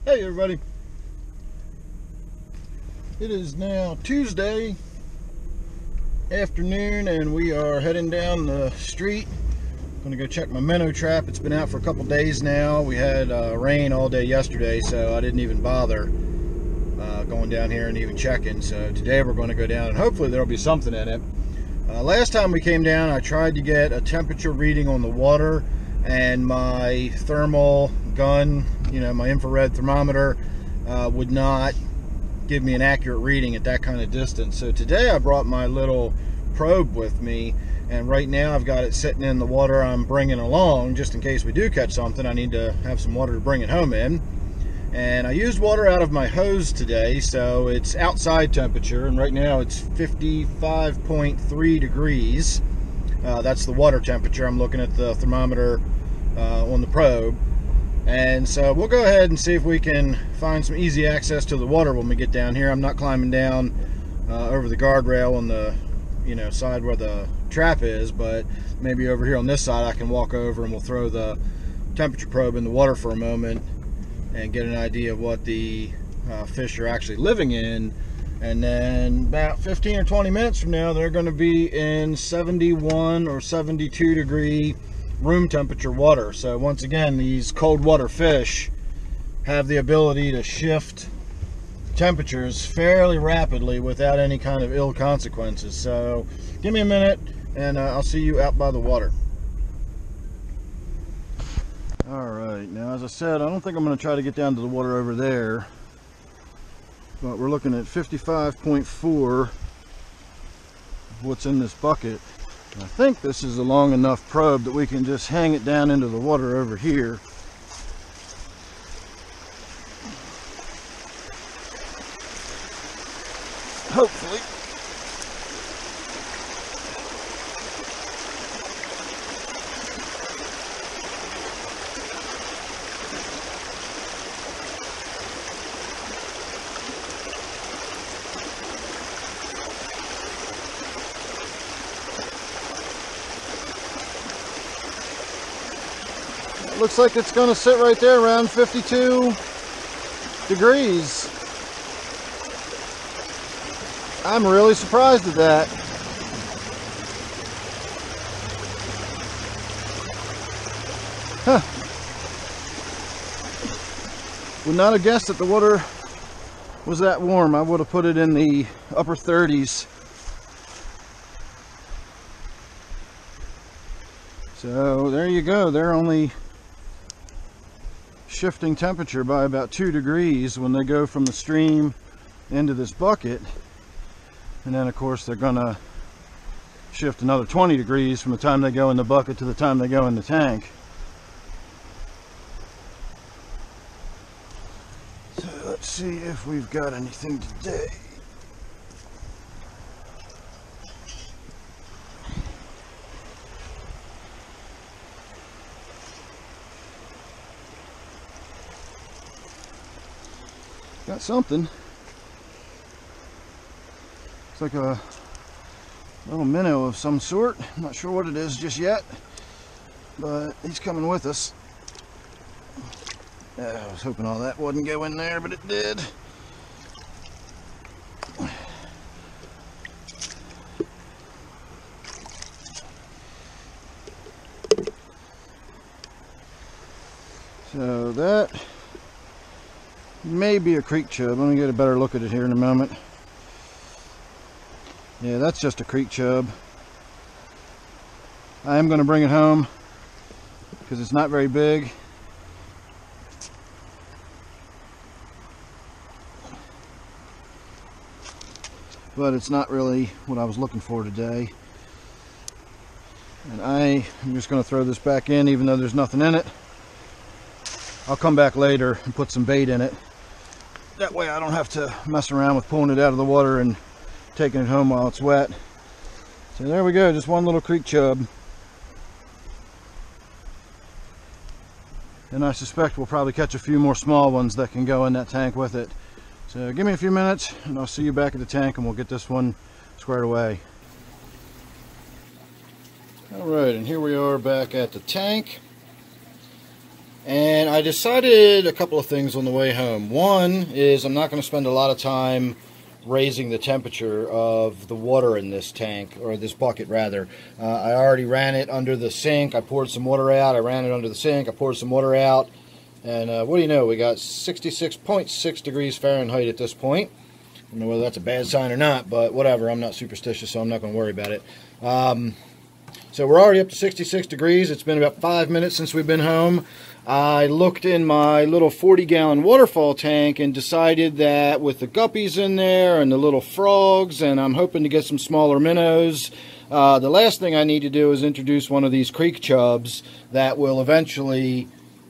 Hey everybody, it is now Tuesday afternoon and we are heading down the street. I'm gonna go check my minnow trap. It's been out for a couple days now. We had rain all day yesterday, so I didn't even bother going down here and even checking. So today we're going to go down and hopefully there'll be something in it. Last time we came down, I tried to get a temperature reading on the water, and my thermal gun, my infrared thermometer, would not give me an accurate reading at that kind of distance. So today I brought my little probe with me, and right now I've got it sitting in the water I'm bringing along just in case we do catch something. I need to have some water to bring it home in. And I used water out of my hose today, so it's outside temperature, and right now it's 55.3 degrees. That's the water temperature. I'm looking at the thermometer on the probe. And so we'll go ahead and see if we can find some easy access to the water when we get down here. I'm not climbing down over the guardrail on the side where the trap is, but maybe over here on this side I can walk over and we'll throw the temperature probe in the water for a moment and get an idea of what the fish are actually living in. And then about 15 or 20 minutes from now they're going to be in 71 or 72 degree room temperature water. So once again, these cold water fish have the ability to shift temperatures fairly rapidly without any kind of ill consequences. So give me a minute and I'll see you out by the water. Alright, now as I said, I don't think I'm going to try to get down to the water over there, but we're looking at 55.4 what's in this bucket. I think this is a long enough probe that we can just hang it down into the water over here. Hopefully. Looks like it's going to sit right there around 52 degrees. I'm really surprised at that. Huh. Would not have guessed that the water was that warm. I would have put it in the upper 30s. So there you go. They're only shifting temperature by about 2 degrees when they go from the stream into this bucket, and then of course they're gonna shift another 20 degrees from the time they go in the bucket to the time they go in the tank. So let's see if we've got anything today. Got something. It's like a little minnow of some sort. I'm not sure what it is just yet, but he's coming with us. I was hoping all that wouldn't go in there, but it did. So that may be a creek chub. Let me get a better look at it here in a moment. Yeah, that's just a creek chub. I am going to bring it home because it's not very big. But it's not really what I was looking for today. And I am just going to throw this back in even though there's nothing in it. I'll come back later and put some bait in it. That way I don't have to mess around with pulling it out of the water and taking it home while it's wet. So there we go, just one little creek chub. And I suspect we'll probably catch a few more small ones that can go in that tank with it. So give me a few minutes and I'll see you back at the tank and we'll get this one squared away. Alright, and here we are back at the tank. And I decided a couple of things on the way home. One is I'm not going to spend a lot of time raising the temperature of the water in this tank, or this bucket rather. I already ran it under the sink. I poured some water out. I ran it under the sink. I poured some water out. And what do you know? We got 66.6 degrees Fahrenheit at this point. I don't know whether that's a bad sign or not, but whatever. I'm not superstitious, so I'm not going to worry about it. So we're already up to 66 degrees. It's been about 5 minutes since we've been home. I looked in my little 40-gallon waterfall tank and decided that with the guppies in there and the little frogs, and I'm hoping to get some smaller minnows, the last thing I need to do is introduce one of these creek chubs that will eventually,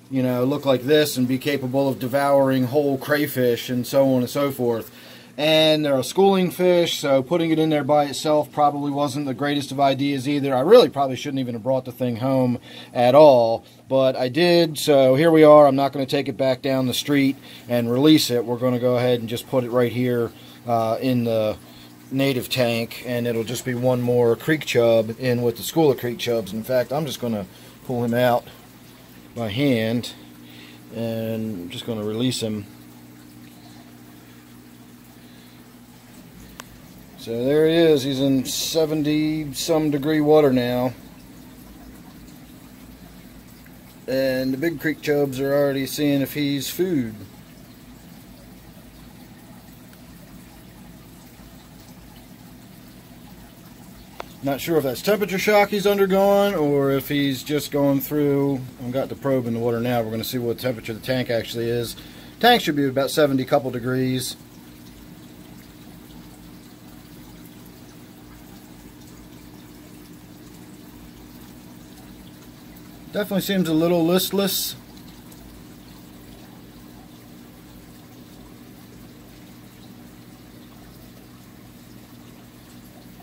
you know, look like this and be capable of devouring whole crayfish and so on and so forth. And they're a schooling fish, so putting it in there by itself probably wasn't the greatest of ideas either. I really probably shouldn't even have brought the thing home at all, but I did, so here we are. I'm not going to take it back down the street and release it. We're going to go ahead and just put it right here in the native tank, and it'll just be one more creek chub in with the school of creek chubs. In fact, I'm just going to pull him out by hand, and I'm just going to release him. So there he is. He's in 70-some degree water now. And the big creek chubs are already seeing if he's food. Not sure if that's temperature shock he's undergone or if he's just going through. I've got the probe in the water now. We're going to see what temperature the tank actually is. Tank should be about 70 couple degrees. Definitely seems a little listless.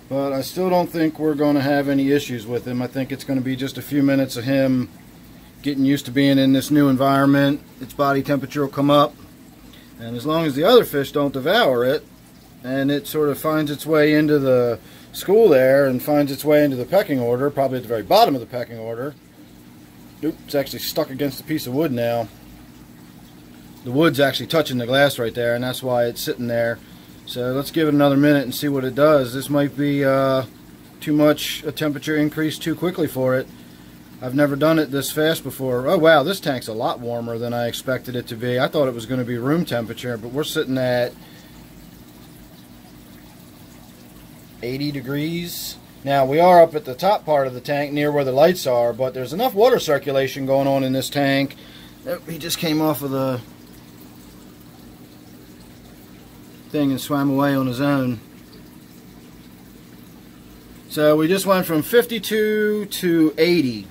But I still don't think we're going to have any issues with him. I think it's going to be just a few minutes of him getting used to being in this new environment. Its body temperature will come up. And as long as the other fish don't devour it, and it sort of finds its way into the school there and finds its way into the pecking order, probably at the very bottom of the pecking order. Oop, it's actually stuck against a piece of wood now. The wood's actually touching the glass right there, and that's why it's sitting there. So let's give it another minute and see what it does. This might be too much a temperature increase too quickly for it. I've never done it this fast before. Oh wow, this tank's a lot warmer than I expected it to be. I thought it was going to be room temperature, but we're sitting at 80 degrees. Now, we are up at the top part of the tank near where the lights are, but there's enough water circulation going on in this tank. Oh, he just came off of the thing and swam away on his own. So we just went from 52 to 80.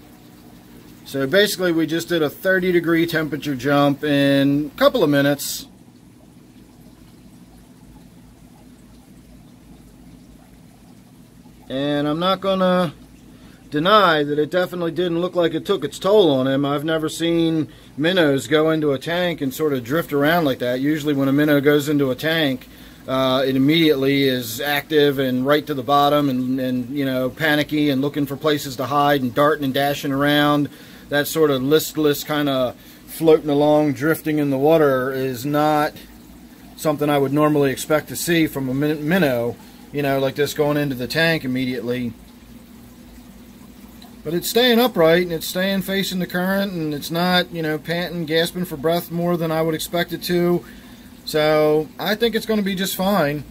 So basically we just did a 30-degree temperature jump in a couple of minutes. And I'm not going to deny that it definitely didn't look like it took its toll on him. I've never seen minnows go into a tank and sort of drift around like that. Usually when a minnow goes into a tank, it immediately is active and right to the bottom and you know, panicky and looking for places to hide and darting and dashing around. That sort of listless kind of floating along, drifting in the water is not something I would normally expect to see from a minnow. You know, like this going into the tank immediately. But it's staying upright and it's staying facing the current and it's not, you know, panting, gasping for breath more than I would expect it to. So I think it's going to be just fine.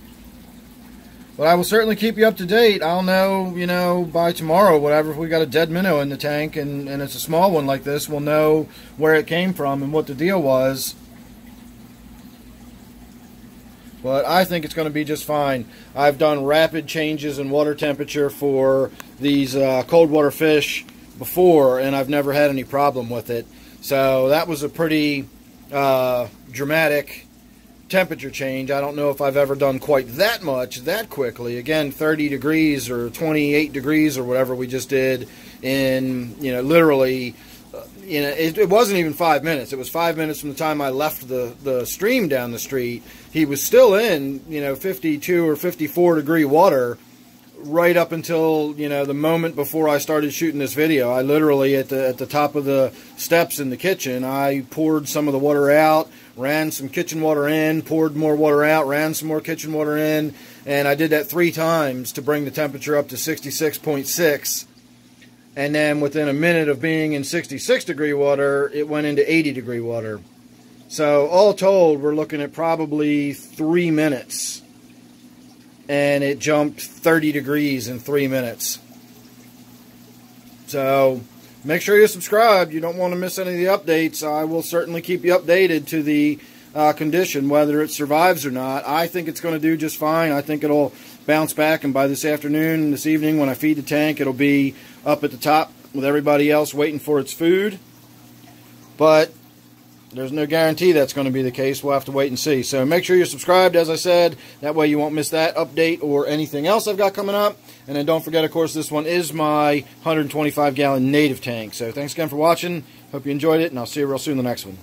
But I will certainly keep you up to date. I'll know, you know, by tomorrow, whatever, if we got a dead minnow in the tank and it's a small one like this, we'll know where it came from and what the deal was. But I think it's going to be just fine. I've done rapid changes in water temperature for these cold water fish before, and I've never had any problem with it. So that was a pretty dramatic temperature change. I don't know if I've ever done quite that much that quickly. Again, 30 degrees or 28 degrees or whatever we just did in, you know, literally... You know, it wasn't even 5 minutes. It was 5 minutes from the time I left the stream down the street. He was still in, you know, 52 or 54 degree water right up until, you know, the moment before I started shooting this video. I literally, at the top of the steps in the kitchen, I poured some of the water out, ran some kitchen water in, poured more water out, ran some more kitchen water in, and I did that 3 times to bring the temperature up to 66.6. And then within a minute of being in 66 degree water, it went into 80 degree water. So all told, we're looking at probably 3 minutes. And it jumped 30 degrees in 3 minutes. So make sure you're subscribed. You don't want to miss any of the updates. I will certainly keep you updated to the condition, whether it survives or not. I think it's going to do just fine. I think it'll bounce back, and by this afternoon, this evening, when I feed the tank, it'll be up at the top with everybody else waiting for its food. But there's no guarantee that's going to be the case. We'll have to wait and see. So make sure you're subscribed, as I said. That way you won't miss that update or anything else I've got coming up. And then don't forget, of course, this one is my 125-gallon native tank. So thanks again for watching. Hope you enjoyed it, and I'll see you real soon in the next one.